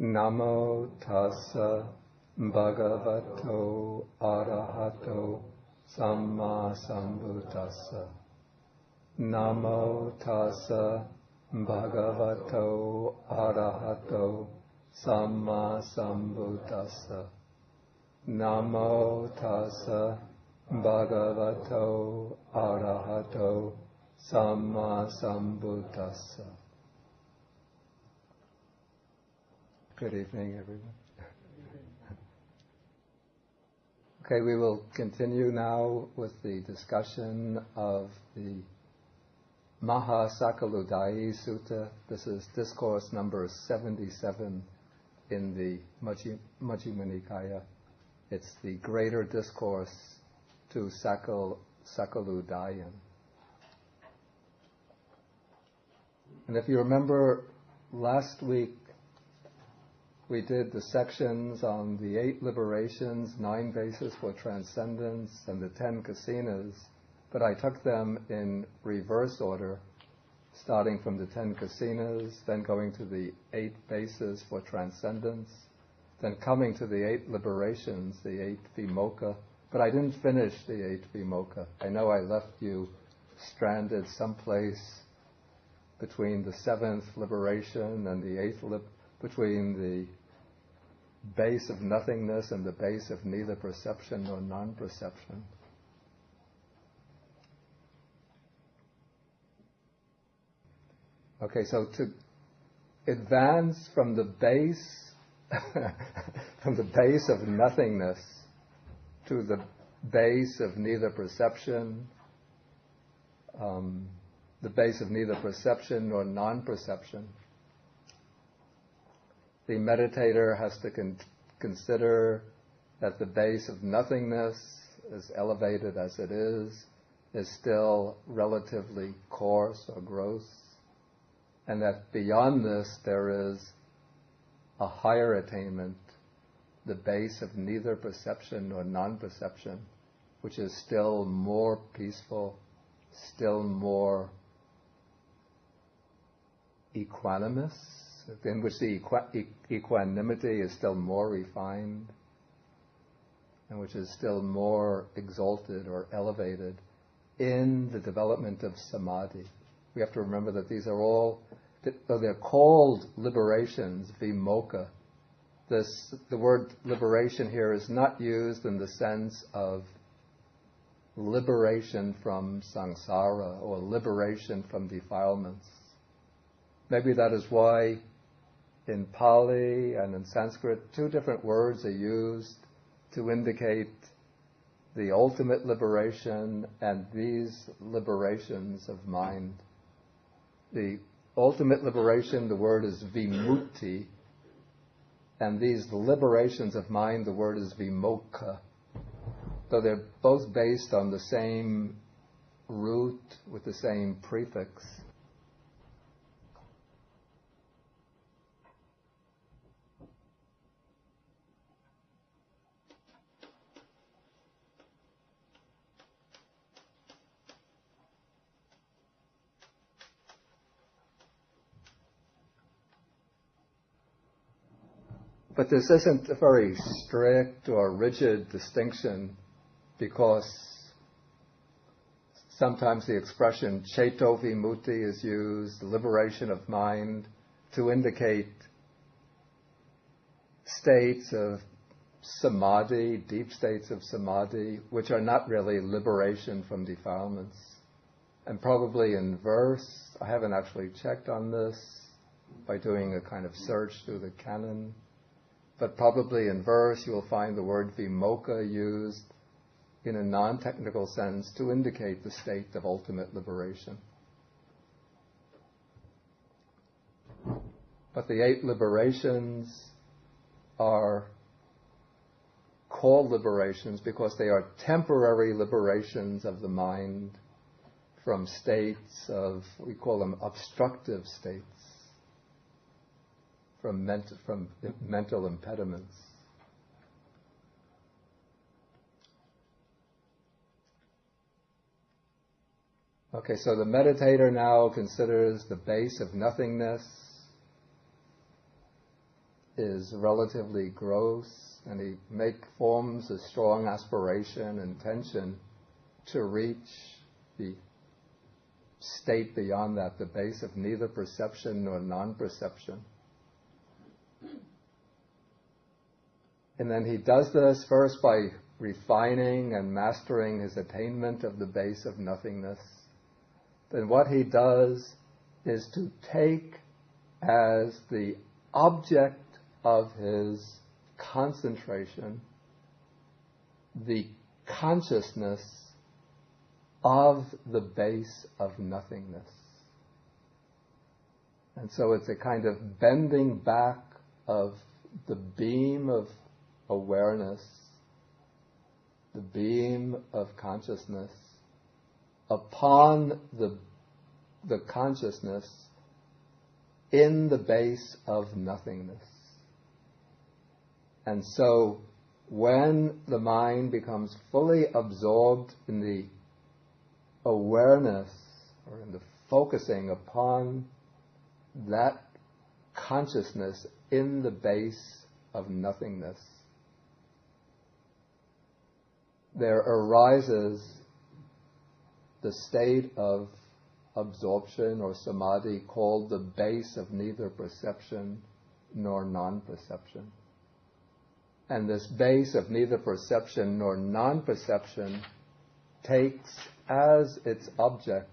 Namo tassa bhagavato arahato samma sambuddhassa. Namo tassa bhagavato arahato samma sambuddhassa. Namo tassa bhagavato arahato samma sambuddhassa. Good evening, everyone. Okay, we will continue now with the discussion of the Mahasakuludayi Sutta. This is discourse number 77 in the Majjhima Nikaya. It's the greater discourse to Sakuludayan. And if you remember, last week we did the sections on the 8 liberations, 9 bases for transcendence, and the 10 kasinas, but I took them in reverse order, starting from the 10 kasinas, then going to the 8 bases for transcendence, then coming to the 8 liberations, the 8 vimokkha, but I didn't finish the 8 vimokkha. I know I left you stranded someplace between the 7th liberation and the 8th between the base of nothingness and the base of neither perception nor non-perception. Okay, so to advance from the base from the base of nothingness to the base of neither perception, the base of neither perception nor non-perception, the meditator has to consider that the base of nothingness, as elevated as it is still relatively coarse or gross, and that beyond this there is a higher attainment, the base of neither perception nor non-perception, which is still more peaceful, still more equanimous, in which the equanimity is still more refined, and which is still more exalted or elevated in the development of samadhi. We have to remember that these are all, though they're called liberations, vimokkha, the word liberation here is not used in the sense of liberation from samsara or liberation from defilements. Maybe that is why in Pali and in Sanskrit 2 different words are used to indicate the ultimate liberation and these liberations of mind. The ultimate liberation, the word is vimutti, and these liberations of mind, the word is vimokkha. So they're both based on the same root with the same prefix. But this isn't a very strict or rigid distinction, because sometimes the expression ceto vimutti is used, liberation of mind, to indicate states of samadhi, deep states of samadhi, which are not really liberation from defilements. And probably in verse, I haven't actually checked on this by doing a kind of search through the canon, but probably in verse you will find the word vimokkha used in a non-technical sense to indicate the state of ultimate liberation. But the 8 liberations are called liberations because they are temporary liberations of the mind from states of, we call them obstructive states, from mental impediments. Okay, so the meditator now considers the base of nothingness is relatively gross, and he forms a strong aspiration, intention to reach the state beyond that, the base of neither perception nor non-perception. And then he does this first by refining and mastering his attainment of the base of nothingness. Then what he does is to take as the object of his concentration the consciousness of the base of nothingness. And so it's a kind of bending back of the beam of awareness, the beam of consciousness, upon the consciousness in the base of nothingness. And so when the mind becomes fully absorbed in the awareness, or in the focusing upon that consciousness in the base of nothingness, there arises the state of absorption or samadhi called the base of neither perception nor non-perception. And this base of neither perception nor non-perception takes as its object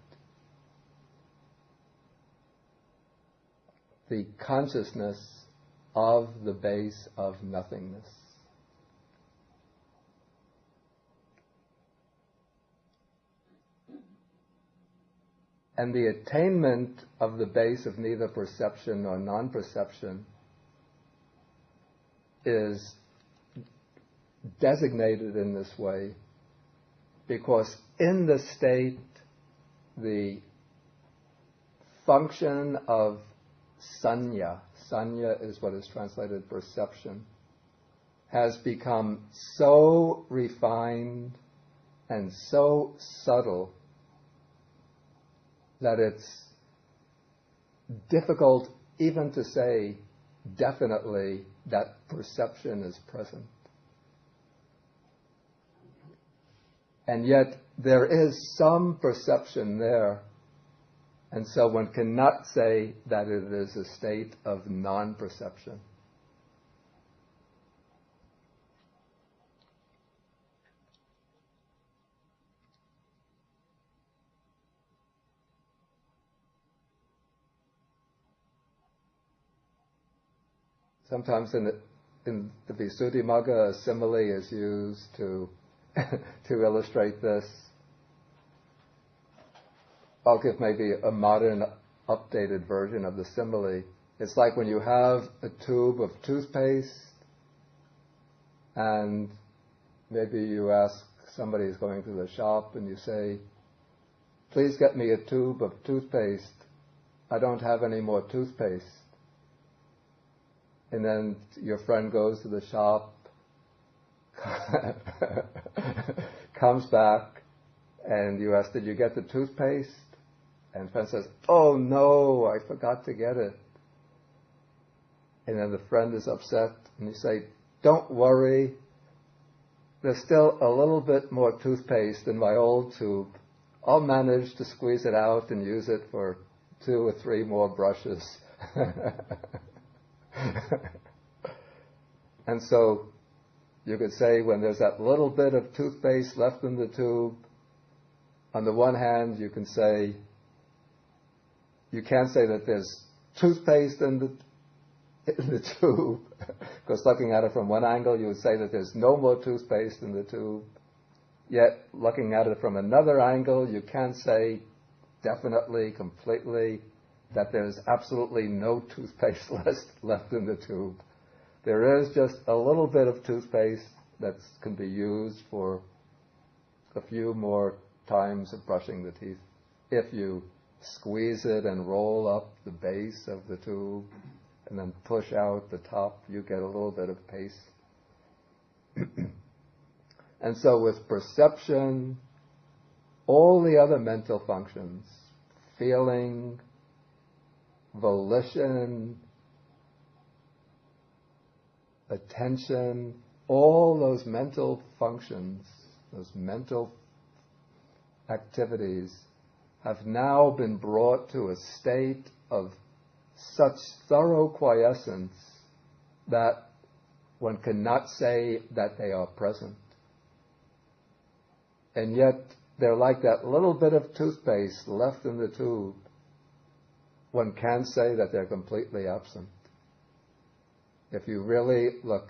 the consciousness of the base of nothingness. And the attainment of the base of neither perception nor non-perception is designated in this way because in the state, the function of sanya is what is translated perception, has become so refined and so subtle that it's difficult even to say definitely that perception is present. And yet there is some perception there, and so one cannot say that it is a state of non-perception. Sometimes in the Visuddhimagga, a simile is used to illustrate this. I'll give maybe a modern, updated version of the simile. It's like when you have a tube of toothpaste, and maybe you ask somebody who's going to the shop, and you say, "Please get me a tube of toothpaste. I don't have any more toothpaste." And then your friend goes to the shop, comes back, and you ask, "Did you get the toothpaste?" And friend says, "Oh no, I forgot to get it." And then the friend is upset, and you say, "Don't worry, there's still a little bit more toothpaste in my old tube. I'll manage to squeeze it out and use it for 2 or 3 more brushes." And so you could say when there's that little bit of toothpaste left in the tube, on the one hand you can't say that there's toothpaste in the tube, because looking at it from one angle you would say that there's no more toothpaste in the tube. Yet looking at it from another angle, you can't say definitely, completely, that there's absolutely no toothpaste left in the tube. There is just a little bit of toothpaste that can be used for a few more times of brushing the teeth. If you squeeze it and roll up the base of the tube and then push out the top, you get a little bit of paste. And so with perception, all the other mental functions, feeling, volition, attention, all those mental functions, those mental activities have now been brought to a state of such thorough quiescence that one cannot say that they are present. And yet they're like that little bit of toothpaste left in the tube. One can't say that they're completely absent. If you really look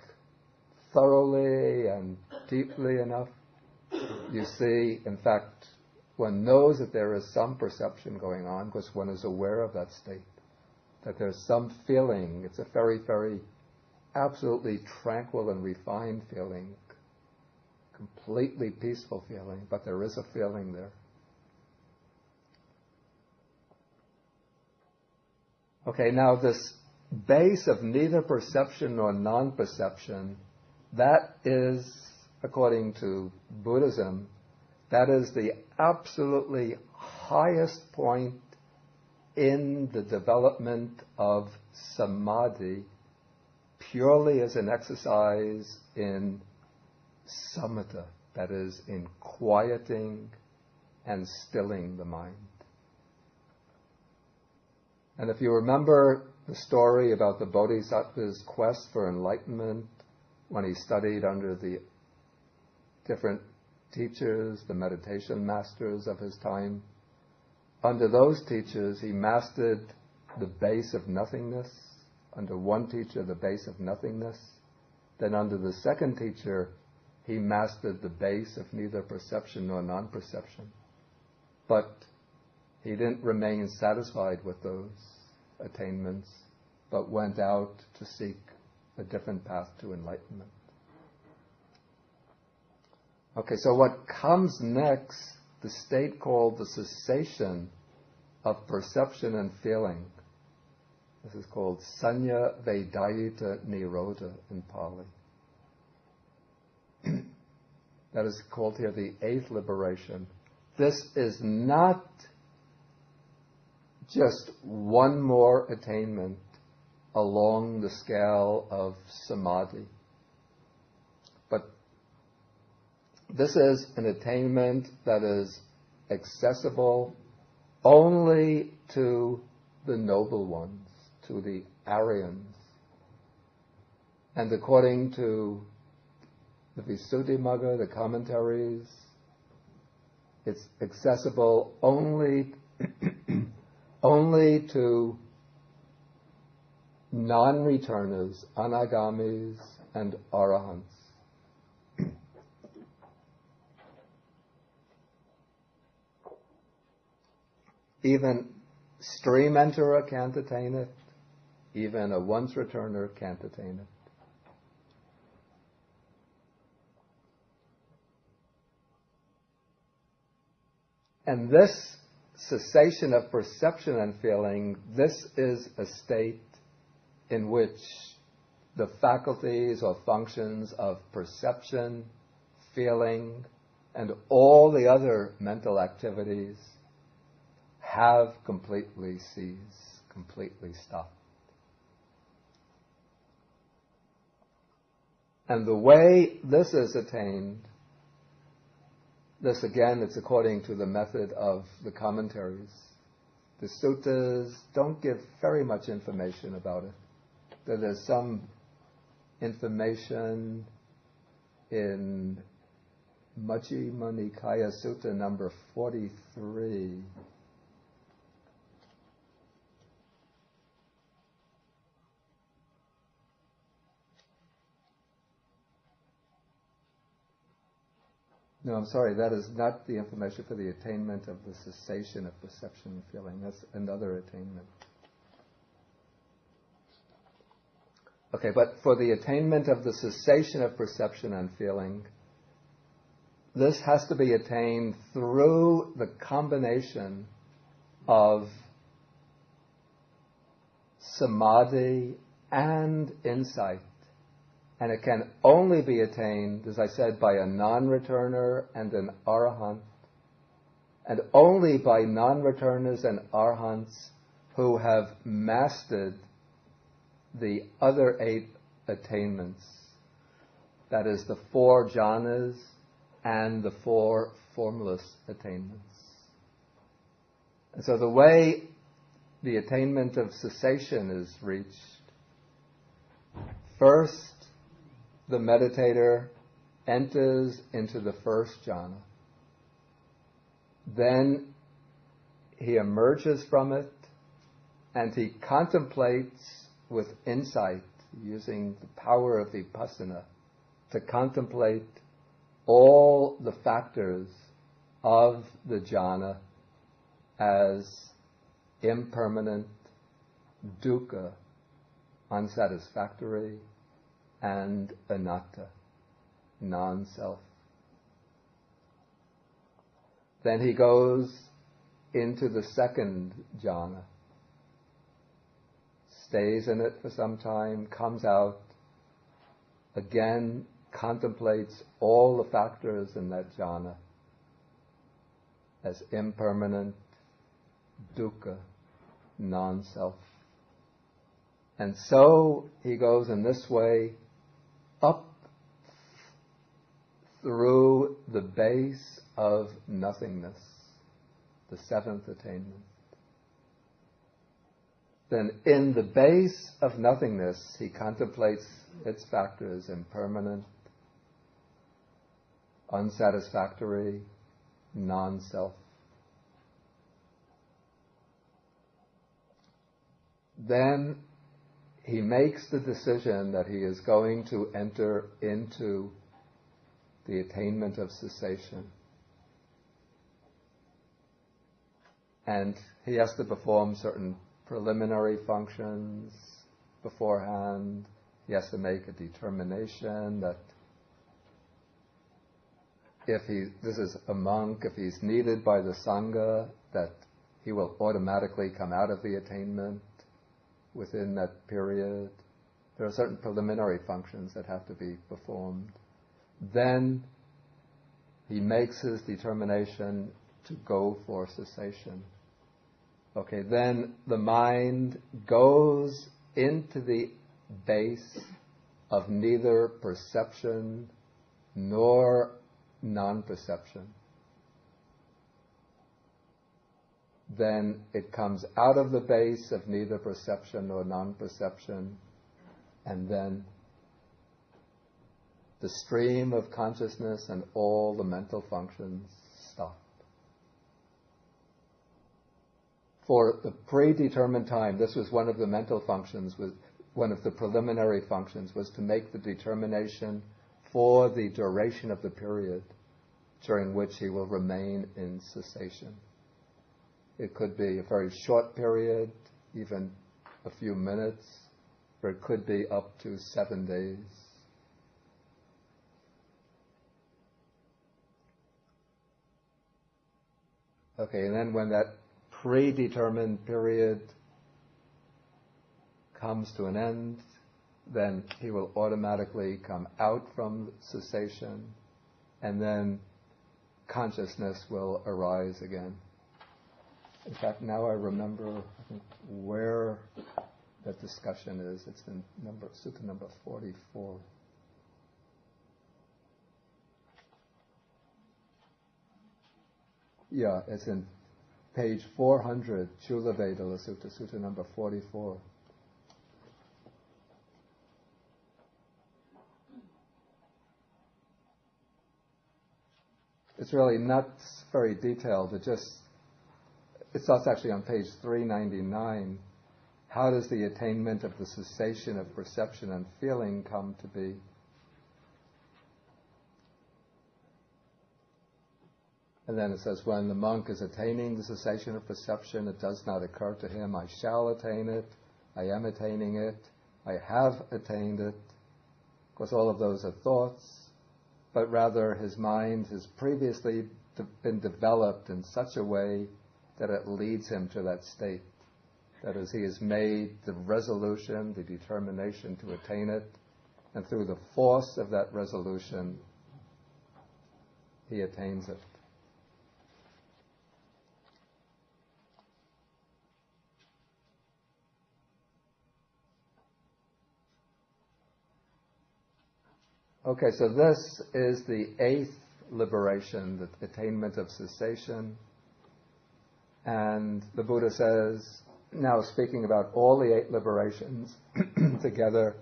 thoroughly and deeply enough, you see, in fact, one knows that there is some perception going on because one is aware of that state, that there's some feeling. It's a very, very absolutely tranquil and refined feeling, completely peaceful feeling, but there is a feeling there. Okay, now this base of neither perception nor non-perception, that is, according to Buddhism, that is the absolutely highest point in the development of samadhi, purely as an exercise in samatha, that is, in quieting and stilling the mind. And if you remember the story about the Bodhisattva's quest for enlightenment, when he studied under the different teachers, the meditation masters of his time, under those teachers he mastered the base of nothingness. Under one teacher, the base of nothingness. Then under the second teacher, he mastered the base of neither perception nor non-perception. But he didn't remain satisfied with those attainments, but went out to seek a different path to enlightenment. Okay, so what comes next, the state called the cessation of perception and feeling. This is called Sanya Vedayita Nirodha in Pali. That is called here the eighth liberation. This is not just one more attainment along the scale of samadhi, but this is an attainment that is accessible only to the noble ones, to the Aryans. And according to the Visuddhimagga, the commentaries, it's accessible only to non-returners, anagamis, and arahants. Even stream enterer can't attain it. Even a once returner can't attain it. And this cessation of perception and feeling, this is a state in which the faculties or functions of perception, feeling, and all the other mental activities have completely ceased, completely stopped. And the way this is attained, this again, it's according to the method of the commentaries. The suttas don't give very much information about it. There's some information in Majjhima Nikaya Sutta number 43. No, I'm sorry, that is not the information for the attainment of the cessation of perception and feeling. That's another attainment. Okay, but for the attainment of the cessation of perception and feeling, this has to be attained through the combination of samadhi and insight. And it can only be attained, as I said, by a non-returner and an arahant, and only by non-returners and arahants who have mastered the other 8 attainments. That is the 4 jhanas and the 4 formless attainments. And so the way the attainment of cessation is reached, first the meditator enters into the 1st jhana. Then he emerges from it and he contemplates with insight, using the power of vipassana, to contemplate all the factors of the jhana as impermanent, dukkha, unsatisfactory, and anatta, non-self. Then he goes into the 2nd jhana, stays in it for some time, comes out, again contemplates all the factors in that jhana as impermanent, dukkha, non-self. And so he goes in this way up through the base of nothingness, the 7th attainment. Then in the base of nothingness, he contemplates its factors: impermanent, unsatisfactory, non-self. Then he makes the decision that he is going to enter into the attainment of cessation. And he has to perform certain preliminary functions beforehand. He has to make a determination that this is a monk, if he's needed by the Sangha, that he will automatically come out of the attainment within that period. There are certain preliminary functions that have to be performed. Then he makes his determination to go for cessation. Okay, then the mind goes into the base of neither perception nor non-perception. Then it comes out of the base of neither perception nor non-perception, and then the stream of consciousness and all the mental functions stop. For the predetermined time, this was one of the mental functions, one of the preliminary functions, was to make the determination for the duration of the period during which he will remain in cessation. It could be a very short period, even a few minutes, or it could be up to 7 days. Okay, and then when that predetermined period comes to an end, then he will automatically come out from cessation, and then consciousness will arise again. In fact, now I remember, I think, where that discussion is. It's in Sutta number 44. Yeah, it's in page 400, Chulavedala Sutta, Sutta number 44. It's really not very detailed. It's actually on page 399. How does the attainment of the cessation of perception and feeling come to be? And then it says, when the monk is attaining the cessation of perception, it does not occur to him, I shall attain it, I am attaining it, I have attained it. Of course, all of those are thoughts, but rather his mind has previously been developed in such a way that it leads him to that state. That is, he has made the resolution, the determination to attain it, and through the force of that resolution, he attains it. Okay, so this is the 8th liberation, the attainment of cessation. And the Buddha says, now speaking about all the 8 liberations together,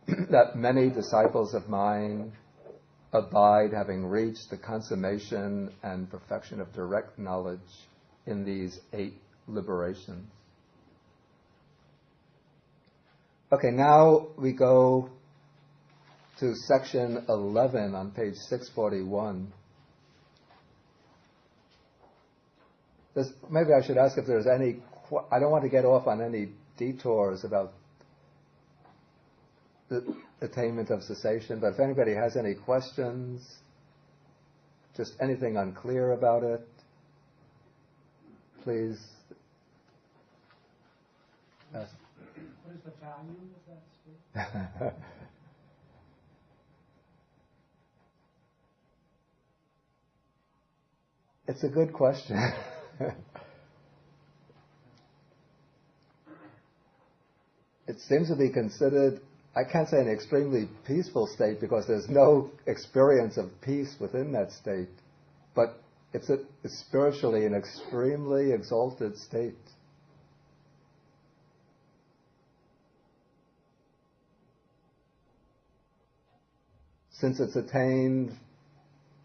that many disciples of mine abide, having reached the consummation and perfection of direct knowledge in these 8 liberations. Okay, now we go to section 11 on page 641. Maybe I should ask if there's any, I don't want to get off on any detours about the attainment of cessation, but if anybody has any questions, just anything unclear about it, please ask. What is the value of that state? It's a good question. It seems to be considered, I can't say an extremely peaceful state because there's no experience of peace within that state, but it's spiritually an extremely exalted state. Since it's attained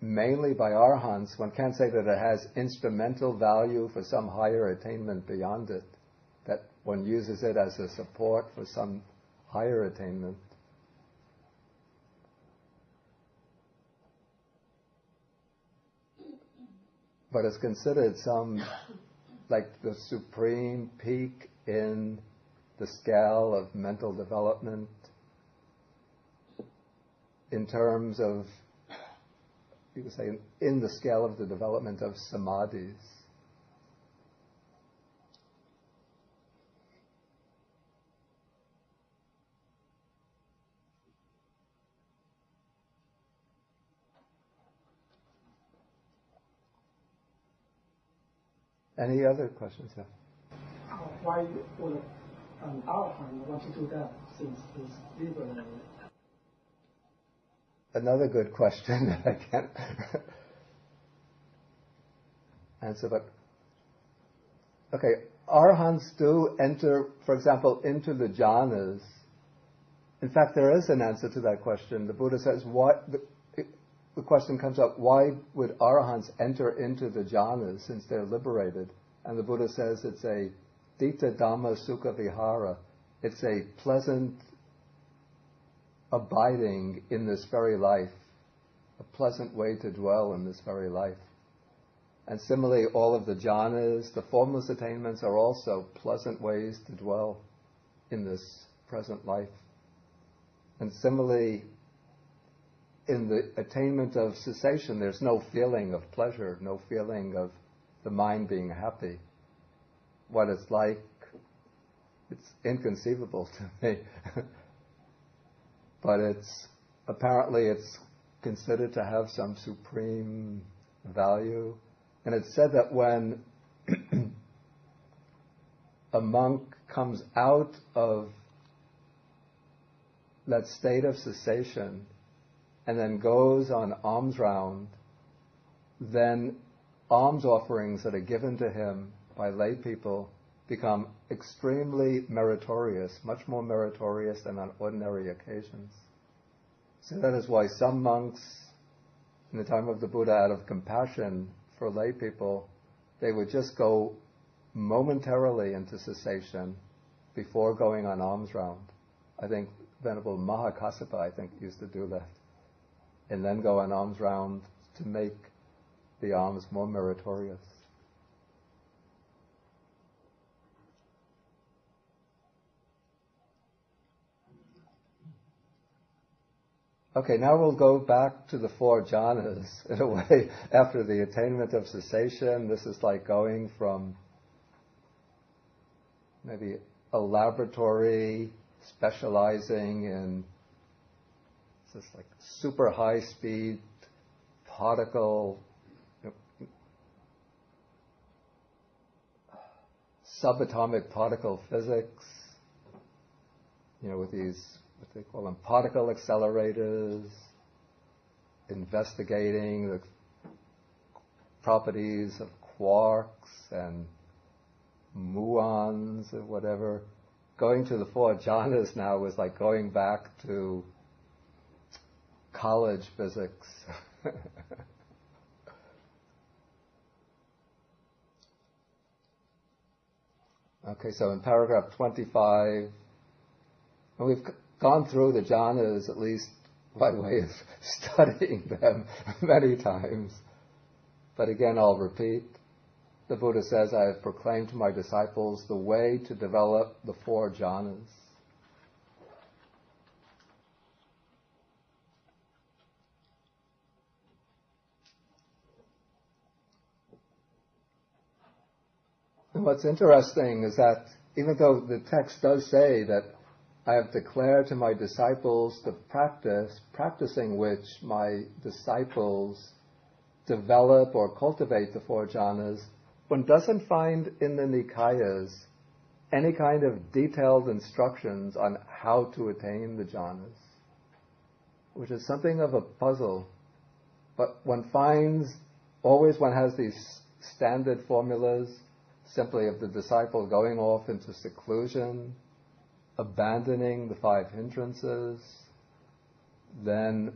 mainly by arhants, one can't say that it has instrumental value for some higher attainment beyond it, that one uses it as a support for some higher attainment. But it's considered like the supreme peak in the scale of mental development in terms of, you could say, in the scale of the development of samadhis. Any other questions? Yeah. Why would an arahant want to do that since he's liberated? Another good question that I can't answer, but okay, arahants do enter, for example, into the jhanas. In fact, there is an answer to that question. The Buddha says, the question comes up, why would arahants enter into the jhanas since they're liberated? And the Buddha says it's a dita dhamma sukha vihara. It's a pleasant abiding in this very life, a pleasant way to dwell in this very life. And similarly, all of the jhanas, the formless attainments, are also pleasant ways to dwell in this present life. And similarly, in the attainment of cessation, there's no feeling of pleasure, no feeling of the mind being happy. What it's like, it's inconceivable to me. But apparently it's considered to have some supreme value. And it's said that when a monk comes out of that state of cessation and then goes on alms round, then alms offerings that are given to him by lay people become extremely meritorious, much more meritorious than on ordinary occasions. So that is why some monks, in the time of the Buddha, out of compassion for lay people, they would just go momentarily into cessation before going on alms round. I think Venerable Mahasakuludayi, used to do that. And then go on alms round to make the alms more meritorious. Okay, now we'll go back to the 4 jhanas, in a way, after the attainment of cessation. This is like going from maybe a laboratory specializing in just like super high speed particle, subatomic particle physics, with these, what they call them, particle accelerators, investigating the properties of quarks and muons or whatever. Going to the 4 jhanas now is like going back to college physics. Okay, so in paragraph 25, and we've gone through the jhanas at least by way of studying them many times. But again, I'll repeat. The Buddha says, I have proclaimed to my disciples the way to develop the 4 jhanas. And what's interesting is that even though the text does say that I have declared to my disciples the practicing which my disciples develop or cultivate the 4 jhanas, one doesn't find in the Nikayas any kind of detailed instructions on how to attain the jhanas, which is something of a puzzle. But one finds, always one has these standard formulas, simply of the disciple going off into seclusion, abandoning the 5 hindrances, then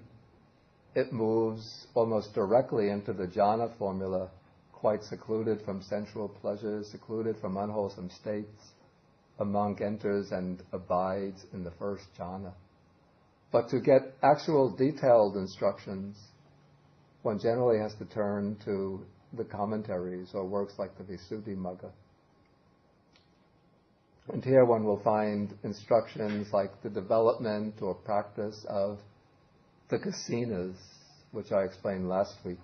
it moves almost directly into the jhana formula, quite secluded from sensual pleasures, secluded from unwholesome states. A monk enters and abides in the 1st jhana. But to get actual detailed instructions, one generally has to turn to the commentaries or works like the Visuddhimagga. And here one will find instructions like the development or practice of the kasinas, which I explained last week,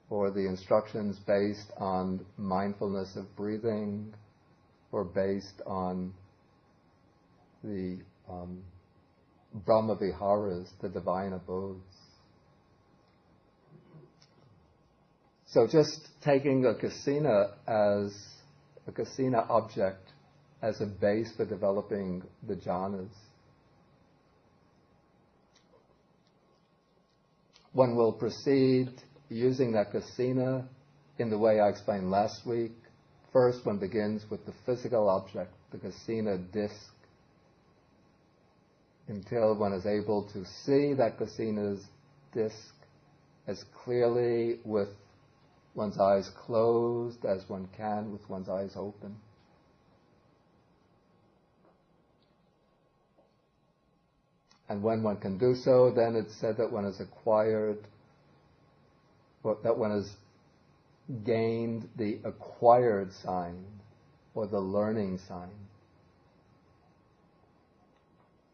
or the instructions based on mindfulness of breathing, or based on the Brahma Viharas, the divine abodes. So just taking a kasina object as a base for developing the jhanas, one will proceed using that kasina in the way I explained last week. First, one begins with the physical object, the kasina disc, until one is able to see that kasina's disc as clearly with one's eyes closed as one can with one's eyes open. And when one can do so, then it's said that one has acquired, or that one has gained the acquired sign, or the learning sign.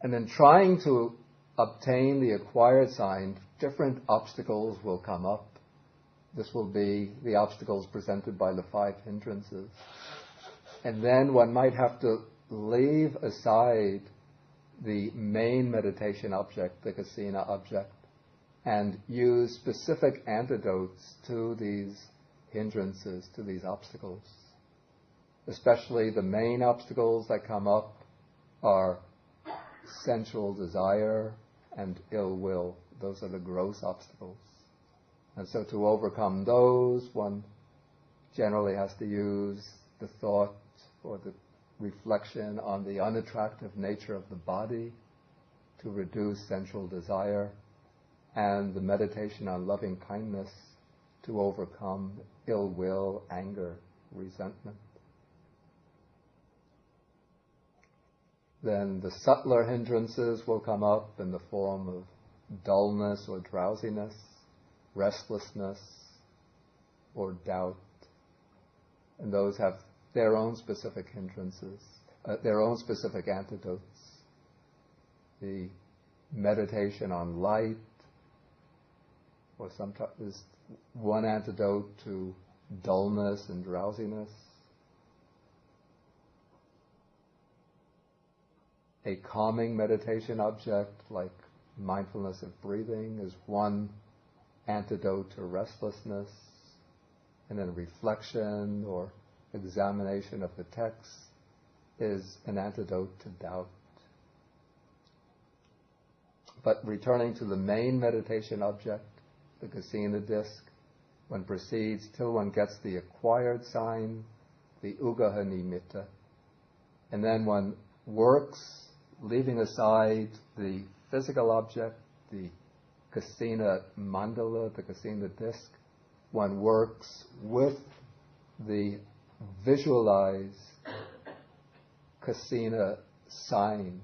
And in trying to obtain the acquired sign, different obstacles will come up. This will be the obstacles presented by the 5 hindrances. And then one might have to leave aside the main meditation object, the kasina object, and use specific antidotes to these hindrances, to these obstacles. Especially the main obstacles that come up are sensual desire and ill will. Those are the gross obstacles. And so to overcome those, one generally has to use the thought or the reflection on the unattractive nature of the body to reduce sensual desire, and the meditation on loving kindness to overcome ill will, anger, resentment. Then the subtler hindrances will come up in the form of dullness or drowsiness, restlessness, or doubt. And those have their own specific hindrances, their own specific antidotes. The meditation on light, or sometimes is one antidote to dullness and drowsiness. A calming meditation object like mindfulness of breathing is one antidote to restlessness, and then reflection or examination of the text is an antidote to doubt. But returning to the main meditation object, the kasina disc, one proceeds till one gets the acquired sign, the ugaha nimitta, and then one works, leaving aside the physical object, the kasina mandala, the kasina disc. One works with the visualized kasina sign,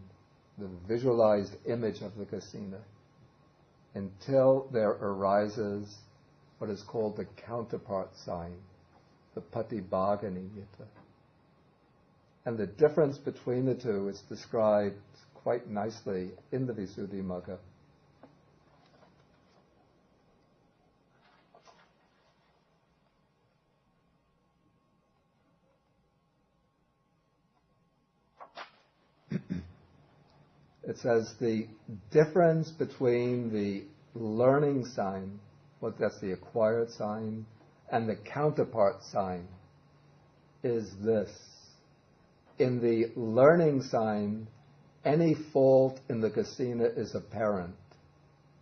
the visualized image of the kasina, until there arises what is called the counterpart sign, the patibhaga nimitta. And the difference between the two is described quite nicely in the Visuddhimagga. It says the difference between the learning sign, that's the acquired sign, and the counterpart sign is this. In the learning sign, any fault in the kasina is apparent.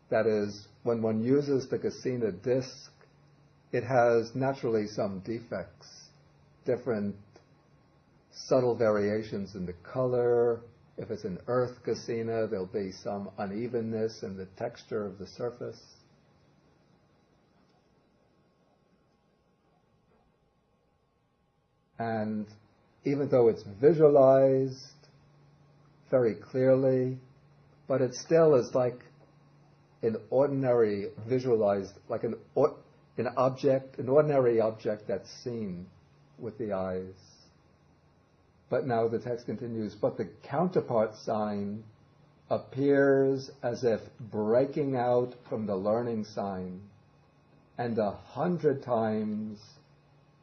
That is, when one uses the kasina disc, it has naturally some defects, different subtle variations in the color. If it's an earth kasina, there'll be some unevenness in the texture of the surface. And even though it's visualized very clearly, but it still is like an ordinary visualized, like an ordinary object that's seen with the eyes. But now the text continues, but the counterpart sign appears as if breaking out from the learning sign, and 100 times,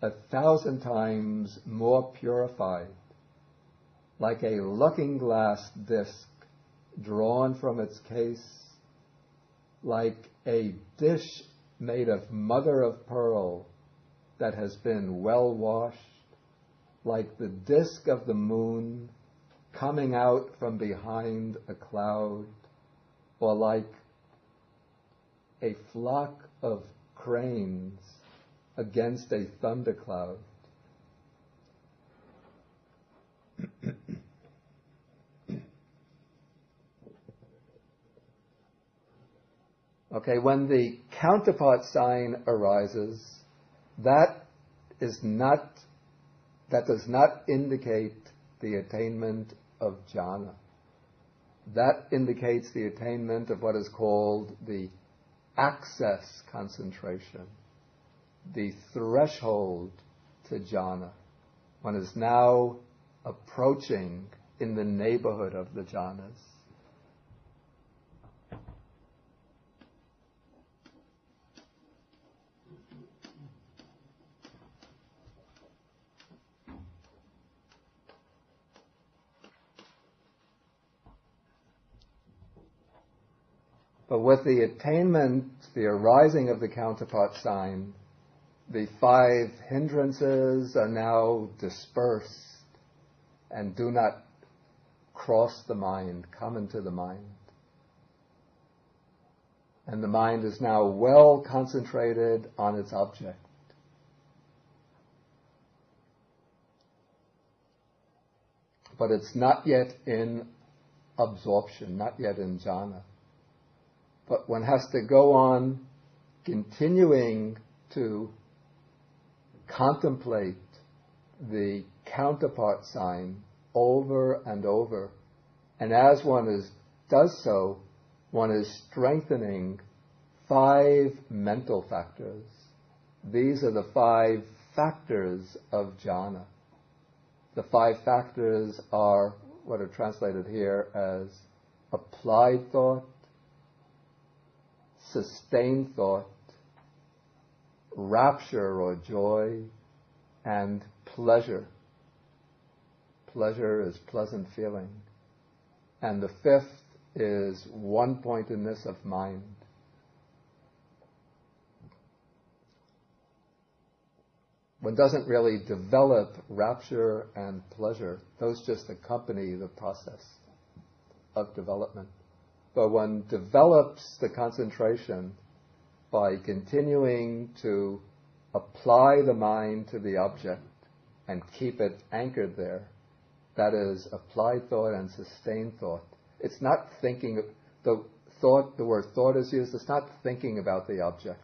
1,000 times more purified, like a looking-glass disc drawn from its case, like a dish made of mother of pearl that has been well washed, like the disk of the moon coming out from behind a cloud, or like a flock of cranes against a thundercloud. Okay, when the counterpart sign arises, that does not indicate the attainment of jhana. That indicates the attainment of what is called the access concentration, the threshold to jhana. One is now approaching in the neighborhood of the jhanas. But with the attainment, the arising of the counterpart sign, the 5 hindrances are now dispersed and do not cross the mind, come into the mind. And the mind is now well concentrated on its object. But it's not yet in absorption, not yet in jhana. But one has to go on continuing to contemplate the counterpart sign over and over. And as one does so, one is strengthening 5 mental factors. These are the 5 factors of jhana. The 5 factors are what are translated here as applied thought, sustained thought, rapture or joy, and pleasure. Pleasure is pleasant feeling. And the 5th is one-pointedness of mind. One doesn't really develop rapture and pleasure. Those just accompany the process of development. but one develops the concentration by continuing to apply the mind to the object and keep it anchored there. That is applied thought and sustained thought. It's not thinking, the word thought is used, it's not thinking about the object.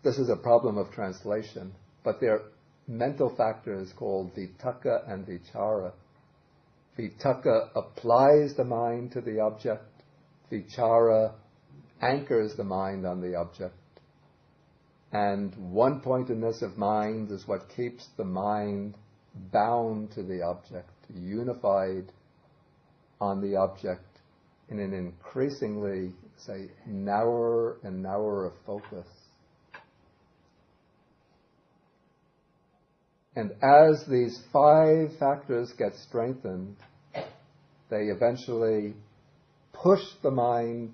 This is a problem of translation, but there are mental factors called Tucker and Vichara. Tucker applies the mind to the object, Vichara anchors the mind on the object. And one-pointedness of mind is what keeps the mind bound to the object, unified on the object in an increasingly, say, narrower and narrower focus. And as these 5 factors get strengthened, they eventually push the mind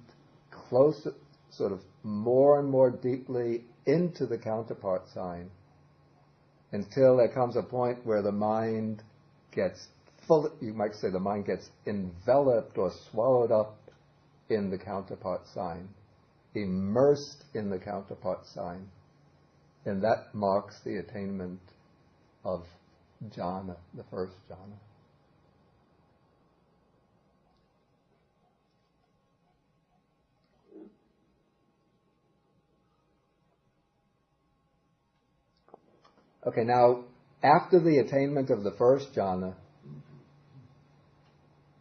closer, sort of more and more deeply into the counterpart sign, until there comes a point where the mind gets full, you might say the mind gets enveloped or swallowed up in the counterpart sign, immersed in the counterpart sign. And that marks the attainment of jhana, the first jhana. Okay, now, after the attainment of the first jhana,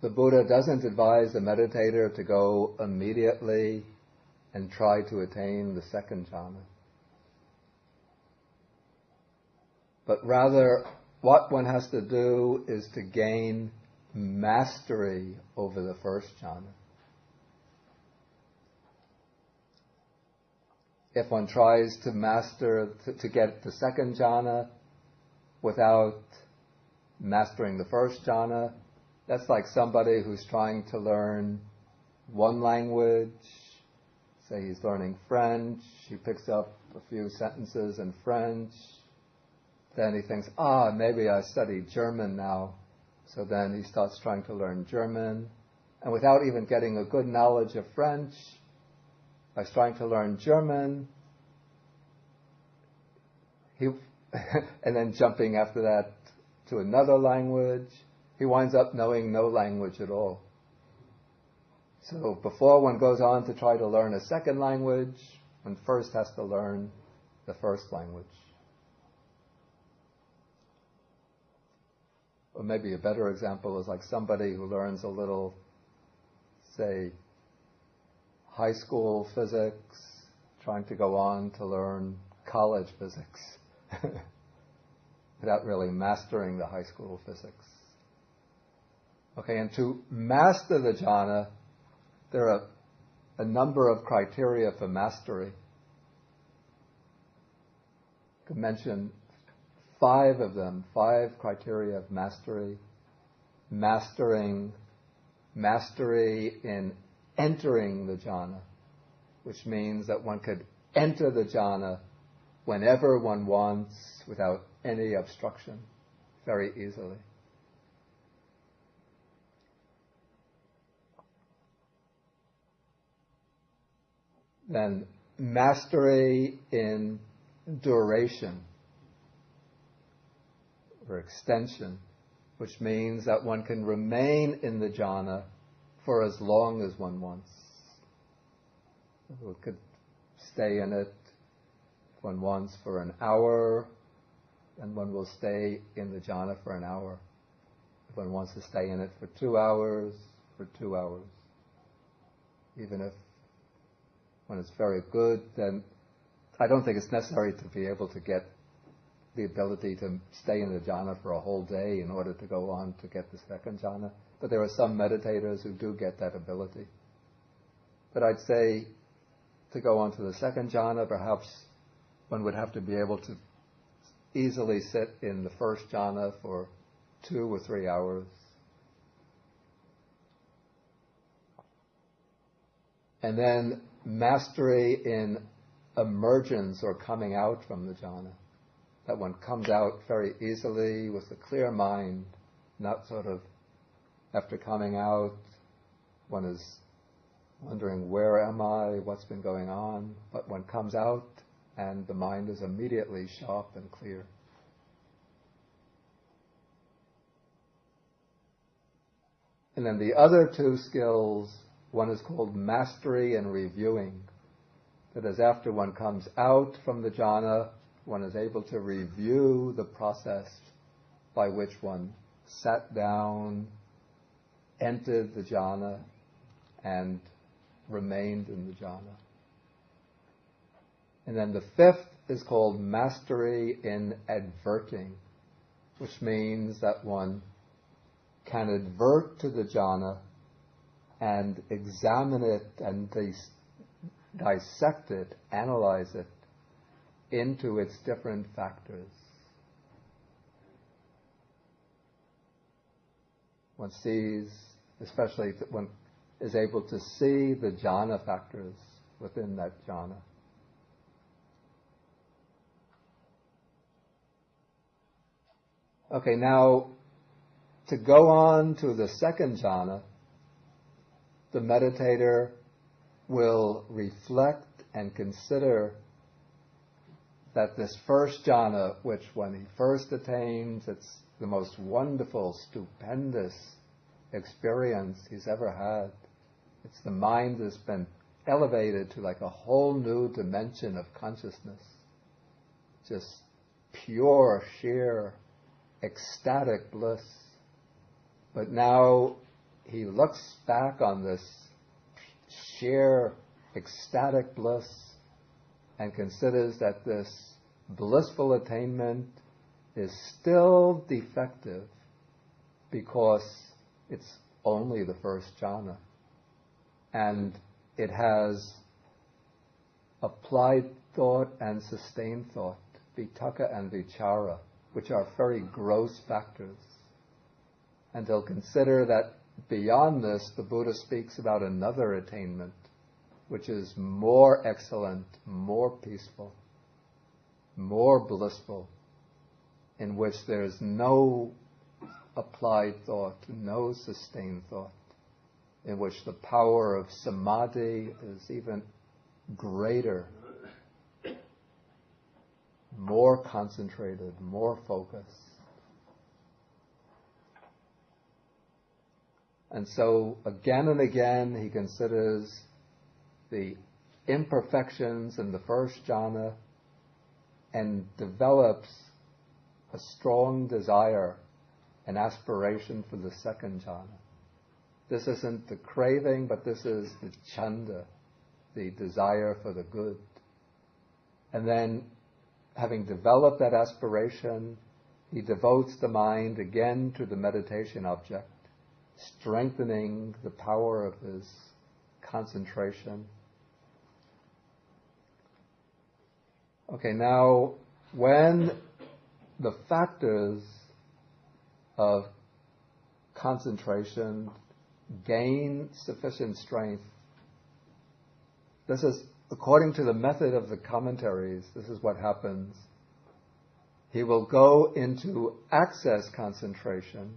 the Buddha doesn't advise the meditator to go immediately and try to attain the second jhana. But rather, what one has to do is to gain mastery over the first jhana. If one tries to master, to get the second jhana without mastering the first jhana, that's like somebody who's trying to learn one language. Say he's learning French, he picks up a few sentences in French, then he thinks, maybe I study German now. So then he starts trying to learn German, and without even getting a good knowledge of French, by trying to learn German, and then jumping after that to another language, he winds up knowing no language at all. So before one goes on to try to learn a second language, one first has to learn the first language. Or maybe a better example is like somebody who learns a little, say, high school physics, trying to go on to learn college physics without really mastering the high school physics. Okay, and to master the jhana, there are a number of criteria for mastery. I could mention 5 of them, 5 criteria of mastery. Mastery in entering the jhana, which means that one could enter the jhana whenever one wants without any obstruction, very easily. Then mastery in duration or extension, which means that one can remain in the jhana for as long as one wants. One could stay in it if one wants for an hour, and one will stay in the jhana for an hour. If one wants to stay in it for 2 hours, for 2 hours. Even if when it's very good, then I don't think it's necessary to be able to get the ability to stay in the jhana for a whole day in order to go on to get the second jhana. But there are some meditators who do get that ability. But I'd say to go on to the second jhana, perhaps one would have to be able to easily sit in the first jhana for 2 or 3 hours. And then mastery in emergence or coming out from the jhana. That one comes out very easily with a clear mind, not sort of after coming out one is wondering, where am I, what's been going on, but one comes out and the mind is immediately sharp and clear. And then the other two skills, one is called mastery and reviewing. That is, after one comes out from the jhana, one is able to review the process by which one sat down, entered the jhana, and remained in the jhana. And then the fifth is called mastery in adverting, which means that one can advert to the jhana and examine it and dissect it, analyze it into its different factors. One sees, especially one is able to see the jhana factors within that jhana. Okay, now to go on to the second jhana, the meditator will reflect and consider that this first jhana, which when he first attains, it's the most wonderful, stupendous experience he's ever had. It's the mind that's been elevated to like a whole new dimension of consciousness. Just pure, sheer, ecstatic bliss. But now he looks back on this sheer, ecstatic bliss and considers that this blissful attainment is still defective because it's only the first jhana. And it has applied thought and sustained thought, Tucker and Vichara, which are very gross factors. And he'll consider that beyond this, the Buddha speaks about another attainment, which is more excellent, more peaceful, more blissful, in which there's no applied thought, no sustained thought, in which the power of samadhi is even greater, more concentrated, more focused. And so again and again he considers the imperfections in the first jhana and develops a strong desire, an aspiration for the second jhana. This isn't the craving, but this is the chanda, the desire for the good. And then, having developed that aspiration, he devotes the mind again to the meditation object, strengthening the power of his concentration. Okay, now when the factors of concentration gain sufficient strength, this is, according to the method of the commentaries, this is what happens. He will go into access concentration,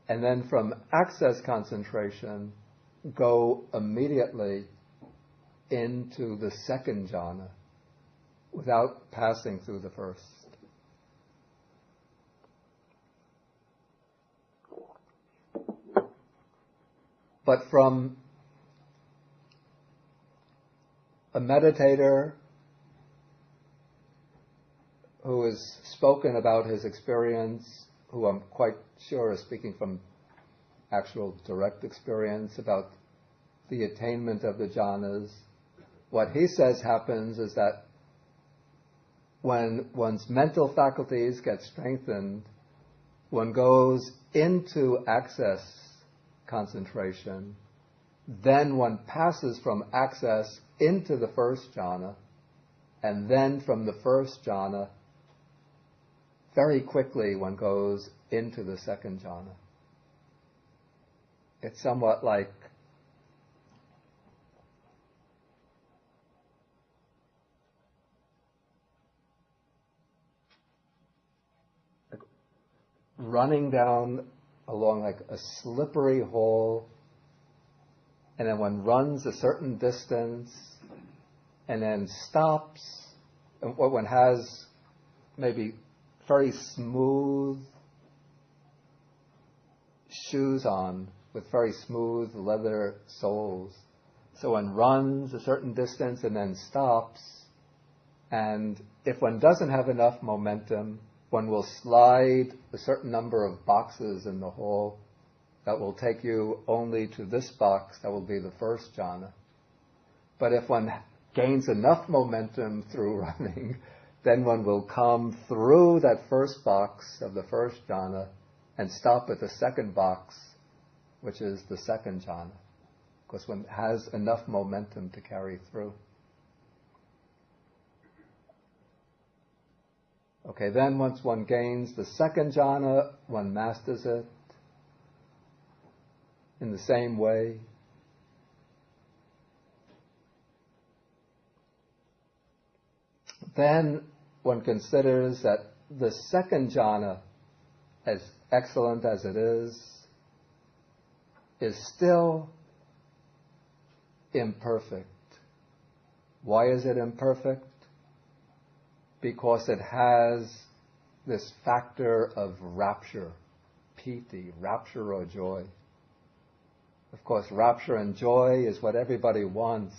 and then from access concentration, go immediately into the second jhana, without passing through the first. But from a meditator who has spoken about his experience, who I'm quite sure is speaking from actual direct experience about the attainment of the jhanas, what he says happens is that when one's mental faculties get strengthened, one goes into access concentration, then one passes from access into the first jhana, and then from the first jhana, very quickly one goes into the second jhana. It's somewhat like running down along like a slippery hall and then one runs a certain distance and then stops, and what one has maybe very smooth shoes on with very smooth leather soles. So one runs a certain distance and then stops, and if one doesn't have enough momentum, one will slide a certain number of boxes in the hall that will take you only to this box, that will be the first jhana. But if one gains enough momentum through running, then one will come through that first box of the first jhana and stop at the second box, which is the second jhana, because one has enough momentum to carry through. Okay, then once one gains the second jhana, one masters it in the same way. Then one considers that the second jhana, as excellent as it is still imperfect. Why is it imperfect? Because it has this factor of rapture, piti, rapture or joy. Of course, rapture and joy is what everybody wants,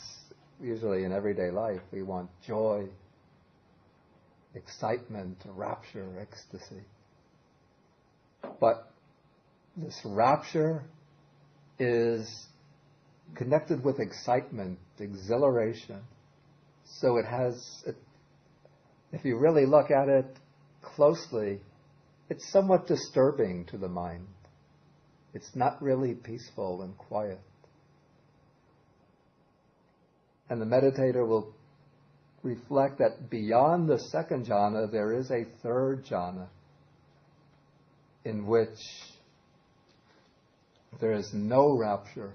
usually in everyday life. We want joy, excitement, rapture, ecstasy. But this rapture is connected with excitement, exhilaration. So it has, if you really look at it closely, it's somewhat disturbing to the mind. It's not really peaceful and quiet. And the meditator will reflect that beyond the second jhana, there is a third jhana in which there is no rapture,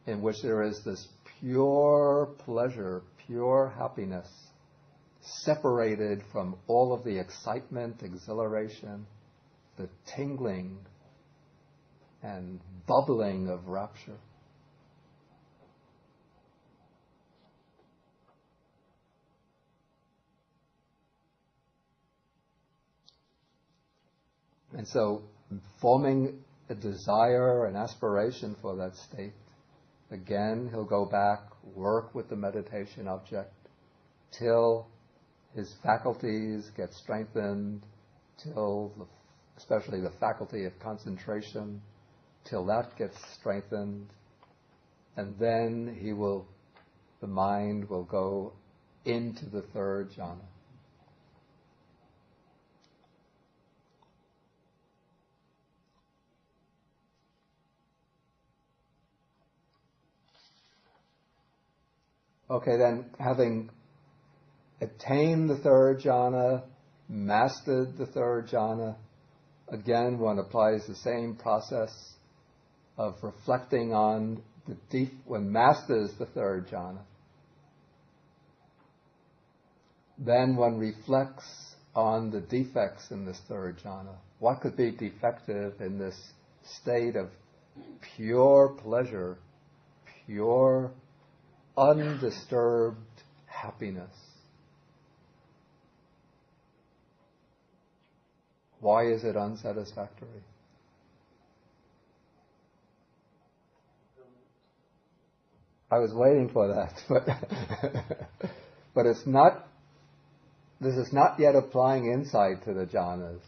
in which there is this pure pleasure, pure happiness, separated from all of the excitement, exhilaration, the tingling and bubbling of rapture. And so, forming a desire, an aspiration for that state, again, he'll go back, work with the meditation object, till his faculties get strengthened, till, especially the faculty of concentration, till that gets strengthened, and then the mind will go into the third jhana. Okay, then having attained the third jhana, mastered the third jhana, again one applies the same process of reflecting on one masters the third jhana. Then one reflects on the defects in this third jhana. What could be defective in this state of pure pleasure, pure undisturbed happiness? Why is it unsatisfactory? I was waiting for that, but it's not. This is not yet applying insight to the jhanas.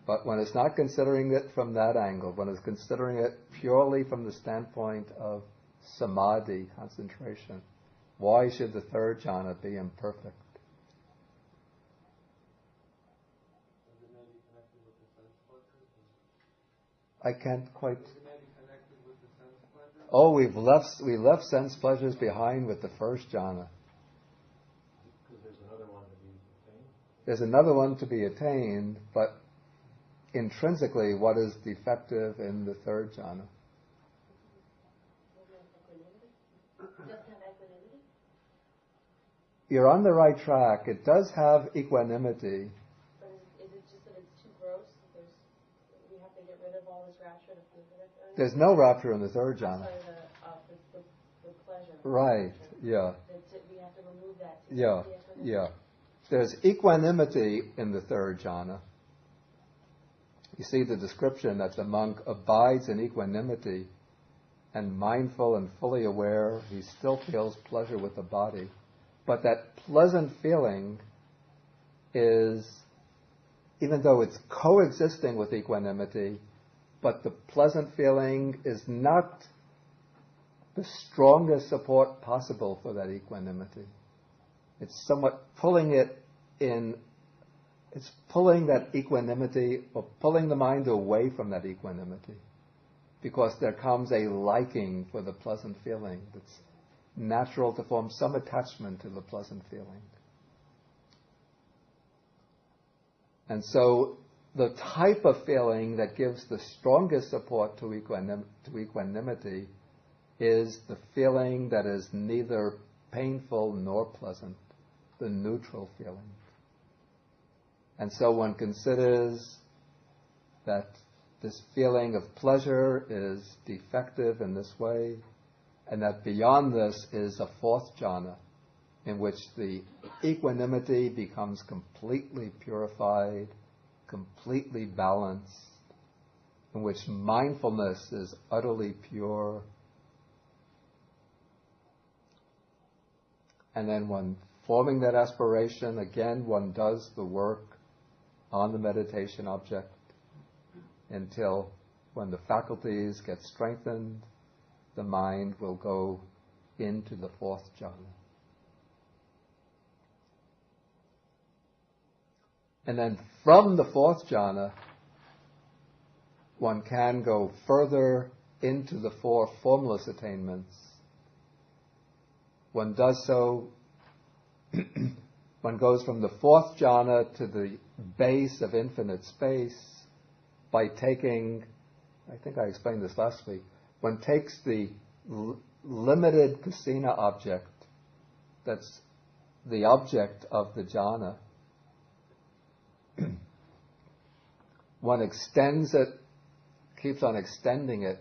But one is not considering it from that angle. One is considering it purely from the standpoint of samadhi, concentration. Why should the third jhana be imperfect? Is it maybe connected with the sense pleasures? I can't quite. Is it maybe connected with the sense pleasures? Oh, we left sense pleasures behind with the first jhana. Because there's another one to be attained. There's another one to be attained, but intrinsically, what is defective in the third jhana? You're on the right track. It does have equanimity. But is it just that it's too gross? We have to get rid of all this rapture to feel good? There's no rapture in the third I'm jhana. sorry, pleasure. Right, yeah. We have to remove that. Yeah, yeah. There's equanimity in the third jhana. You see the description that the monk abides in equanimity and mindful and fully aware, he still feels pleasure with the body. But that pleasant feeling is, even though it's coexisting with equanimity, but the pleasant feeling is not the strongest support possible for that equanimity. It's somewhat pulling it in, it's pulling that equanimity or pulling the mind away from that equanimity, because there comes a liking for the pleasant feeling. It's natural to form some attachment to the pleasant feeling. And so the type of feeling that gives the strongest support to equanimity is the feeling that is neither painful nor pleasant, the neutral feeling. And so one considers that this feeling of pleasure is defective in this way, and that beyond this is a fourth jhana, in which the equanimity becomes completely purified, completely balanced, in which mindfulness is utterly pure. And then one forming that aspiration, again, one does the work on the meditation object until when the faculties get strengthened, the mind will go into the fourth jhana. And then from the fourth jhana, one can go further into the four formless attainments. One does so, one goes from the fourth jhana to the base of infinite space by taking, I think I explained this last week, one takes the limited kasina object, that's the object of the jhana, one extends it, keeps on extending it,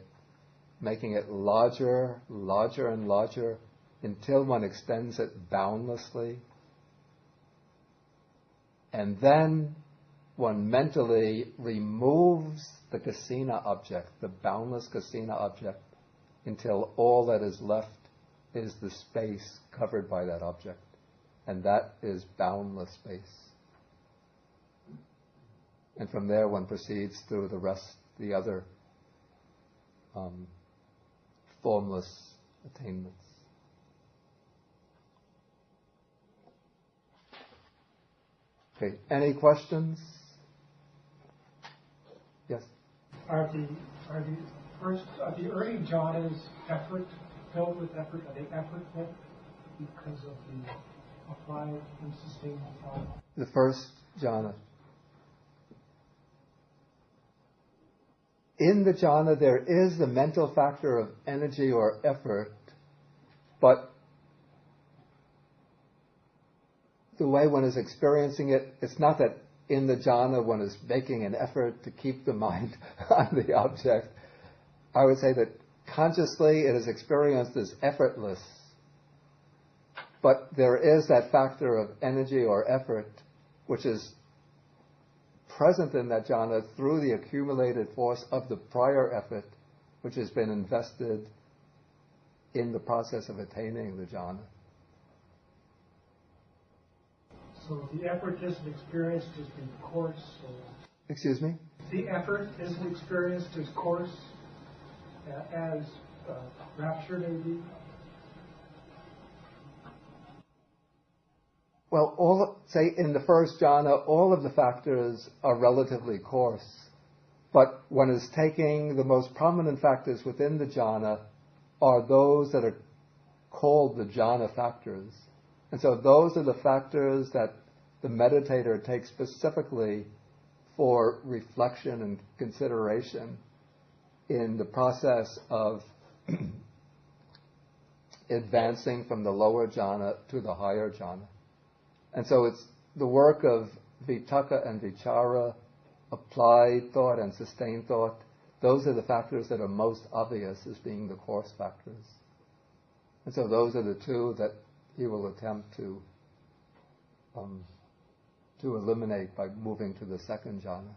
making it larger, larger and larger, until one extends it boundlessly. And then one mentally removes the kasina object, the boundless kasina object, until all that is left is the space covered by that object. And that is boundless space. And from there one proceeds through the rest, the other formless attainments. Okay, any questions? Yes? Are the early jhanas filled with effort? Are they effortful because of the applied and sustained thought? The first jhana. In the jhana there is the mental factor of energy or effort, but the way one is experiencing it, it's not that in the jhana one is making an effort to keep the mind on the object. I would say that consciously it is experienced as effortless. But there is that factor of energy or effort which is present in that jhana through the accumulated force of the prior effort which has been invested in the process of attaining the jhana. So the effort isn't experienced as being coarse? Excuse me? The effort isn't experienced as coarse as rapture may be? Well, say in the first jhana, all of the factors are relatively coarse. But one is taking the most prominent factors within the jhana are those that are called the jhana factors. And so those are the factors that the meditator takes specifically for reflection and consideration in the process of advancing from the lower jhana to the higher jhana. And so it's the work of Tucker and Vichara, applied thought and sustained thought. Those are the factors that are most obvious as being the coarse factors. And so those are the two that he will attempt to eliminate by moving to the second jhana.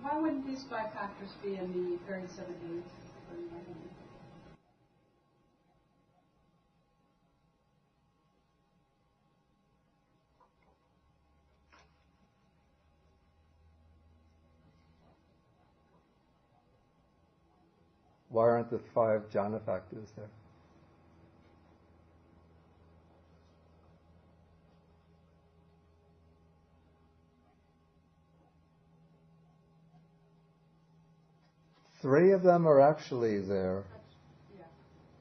Why wouldn't these 5 factors be in the 37 aids for enlightenment? Why aren't the 5 jhana factors there? Three of them are actually there,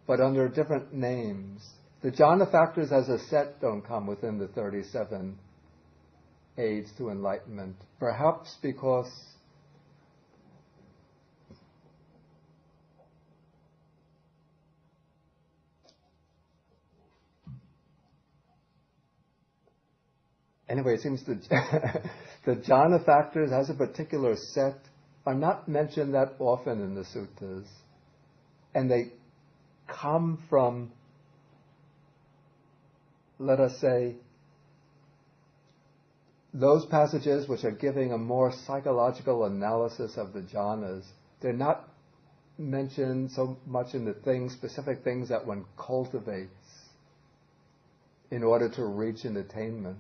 but under different names. The jhana factors as a set don't come within the 37 aids to enlightenment. Perhaps because anyway, it seems the jhana factors as a particular set are not mentioned that often in the suttas. And they come from, let us say, those passages which are giving a more psychological analysis of the jhanas. They're not mentioned so much in the specific things that one cultivates in order to reach an attainment.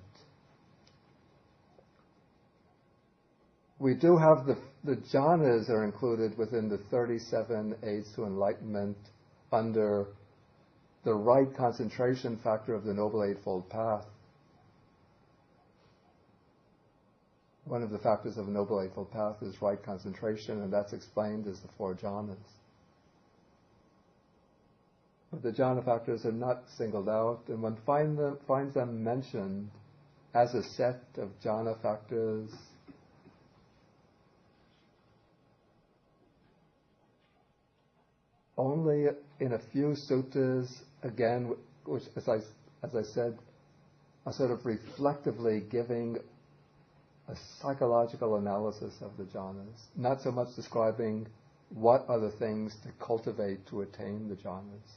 We do have the jhanas are included within the 37 aids to enlightenment under the right concentration factor of the Noble Eightfold Path. One of the factors of the Noble Eightfold Path is right concentration, and that's explained as the 4 jhanas. But the jhana factors are not singled out, and one finds them mentioned as a set of jhana factors only in a few suttas, again, which, as I said, are sort of reflectively giving a psychological analysis of the jhanas, not so much describing what are the things to cultivate to attain the jhanas.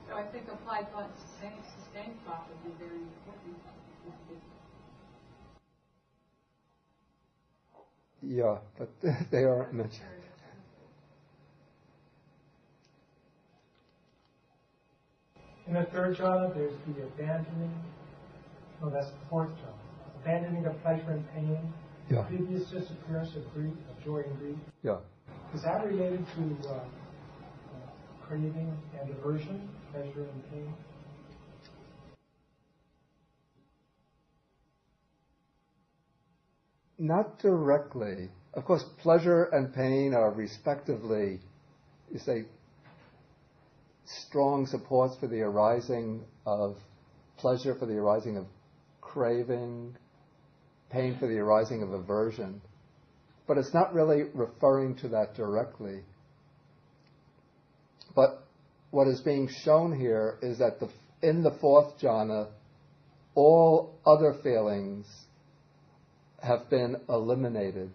So I think applied thought, sustained thought would be very important. Yeah, but they aren't mentioned. In the 3rd jhana, there's the abandoning. No, that's the 4th jhana. Abandoning of pleasure and pain. Yeah. Previous disappearance of grief, of joy and grief. Yeah. Is that related to craving and aversion, pleasure and pain? Not directly. Of course, pleasure and pain are respectively, you say, strong supports for the arising of pleasure, for the arising of craving, pain for the arising of aversion. But it's not really referring to that directly. But what is being shown here is that in the 4th jhana, all other feelings have been eliminated.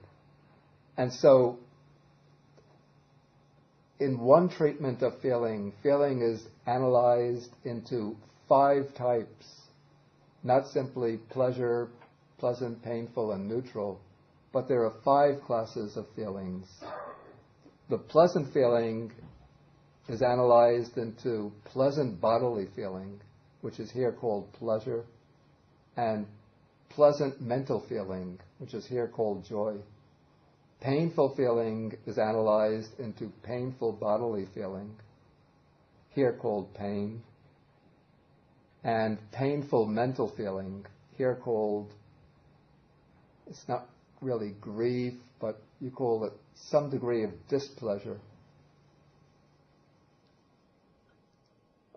And so, in one treatment of feeling is analyzed into 5 types, not simply pleasure, pleasant, painful, and neutral, but there are 5 classes of feelings. The pleasant feeling is analyzed into pleasant bodily feeling, which is here called pleasure, and pleasant mental feeling, which is here called joy. Painful feeling is analyzed into painful bodily feeling, here called pain, and painful mental feeling, here called, it's not really grief, but you call it some degree of displeasure.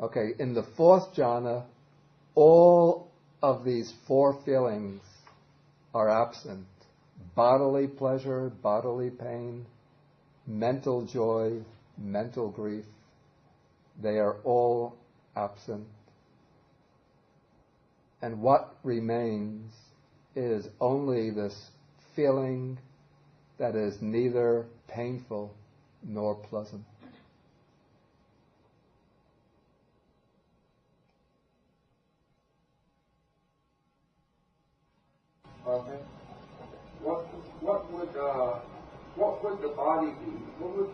Okay, in the 4th jhana, all of these 4 feelings are absent. Bodily pleasure, bodily pain, mental joy, mental grief, they are all absent. And what remains is only this feeling that is neither painful nor pleasant. Okay. What would the body be? What would,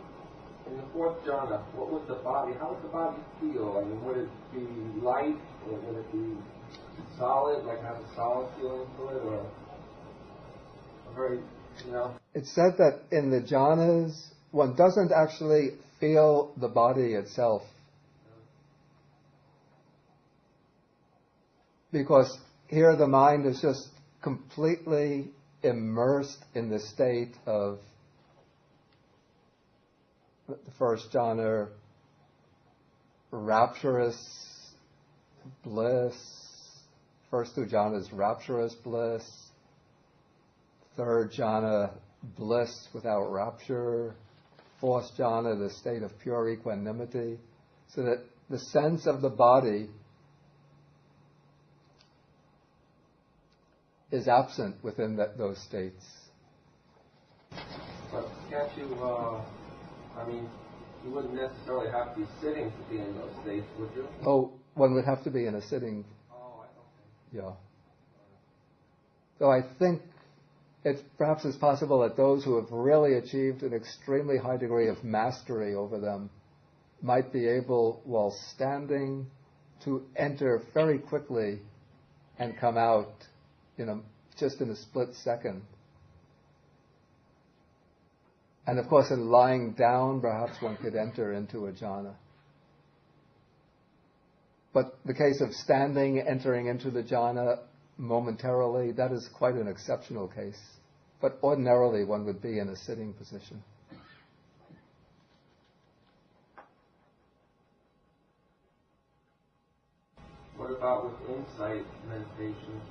in the fourth jhana, what would the body, how would the body feel? I mean, would it be light, or would it be solid, like have a solid feeling to it, or a very, It's said that in the jhanas, one doesn't actually feel the body itself. Because here the mind is just completely immersed in the state of the first jhana, rapturous bliss. First two jhanas, rapturous bliss. Third jhana, bliss without rapture. Fourth jhana, the state of pure equanimity. So that the sense of the body is absent within those states. but can't you, you wouldn't necessarily have to be sitting to be in those states, would you? Oh, one would have to be in a sitting. Oh, Yeah. So I think it perhaps is possible that those who have really achieved an extremely high degree of mastery over them might be able, while standing, to enter very quickly and come out just in a split second. And of course, in lying down, perhaps one could enter into a jhana. But the case of standing, entering into the jhana momentarily, that is quite an exceptional case. But ordinarily, one would be in a sitting position. What about with insight meditation?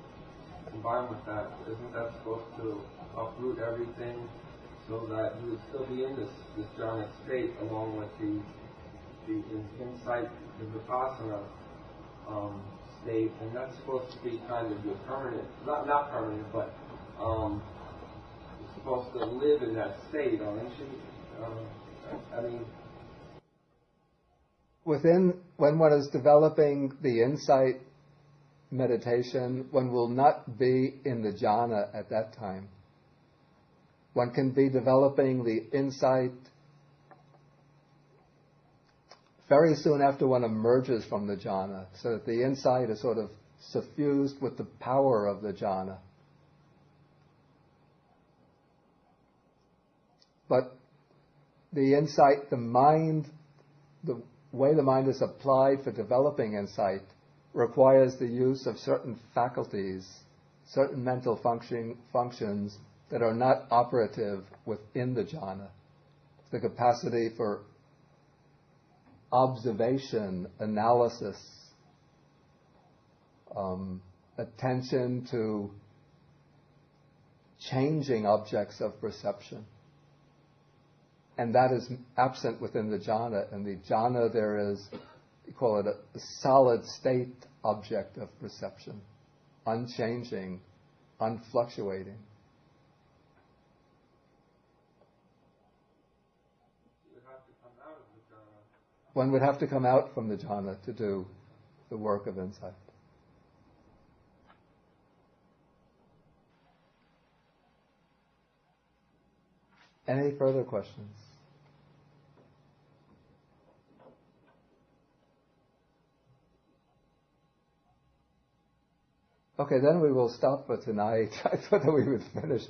Combined with that, isn't that supposed to uproot everything so that you would still be in this jhanic state along with the insight, the vipassana state, and that's supposed to be kind of your permanent, not permanent, but you're supposed to live in that state, aren't you? When one is developing the insight meditation, one will not be in the jhana at that time. One can be developing the insight very soon after one emerges from the jhana, so that the insight is sort of suffused with the power of the jhana. But the insight, the mind, the way the mind is applied for developing insight requires the use of certain faculties, certain mental functions that are not operative within the jhana. The capacity for observation, analysis, attention to changing objects of perception. And that is absent within the jhana. In the jhana there is, you call it a solid state object of perception, unchanging, unfluctuating. One would have to come out from the jhana to do the work of insight. Any further questions? Okay, then we will stop for tonight. I thought that we would finish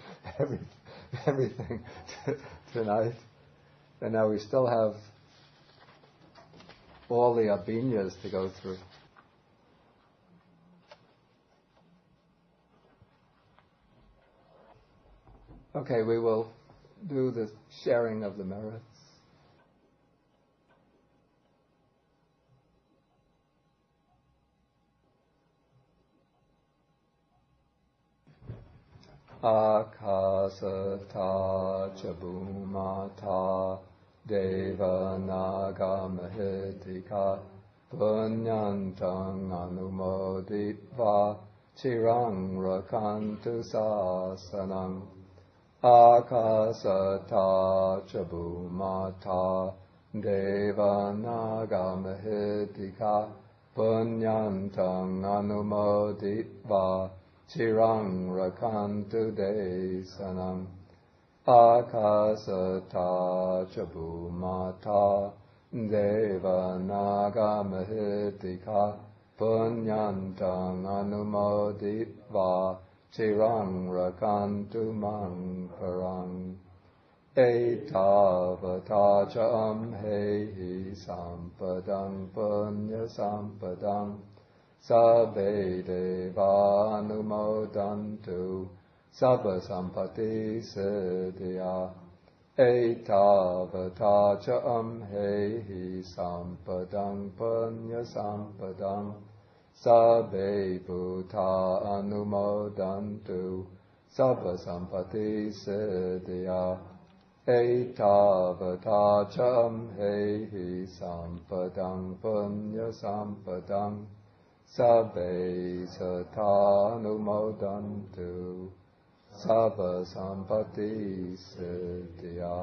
everything tonight. And now we still have all the abhinyas to go through. Okay, we will do the sharing of the merits. Akasata chabumata deva naga mahitika punyantang anumoditva chirang rakantu sasanam Akasata ca bhumata deva naga mahitika punyantang anumoditva chirang rakantu desanam. Akasata ca bhumata deva naga mahitika punyantang anumoditva chirang rakantu mang parang. Etavata ca amhehi sampadang punya sampadang sabbe deva anumodantu sabba sampati siddhya. Etavata ca amhehi sampadang punya sampadang sabbe bhuta anumodantu sabba sampati siddhya. Etavata ca amhehi sampadang punya sampadang sabbe sattanumodantu sabba sampati siddhya.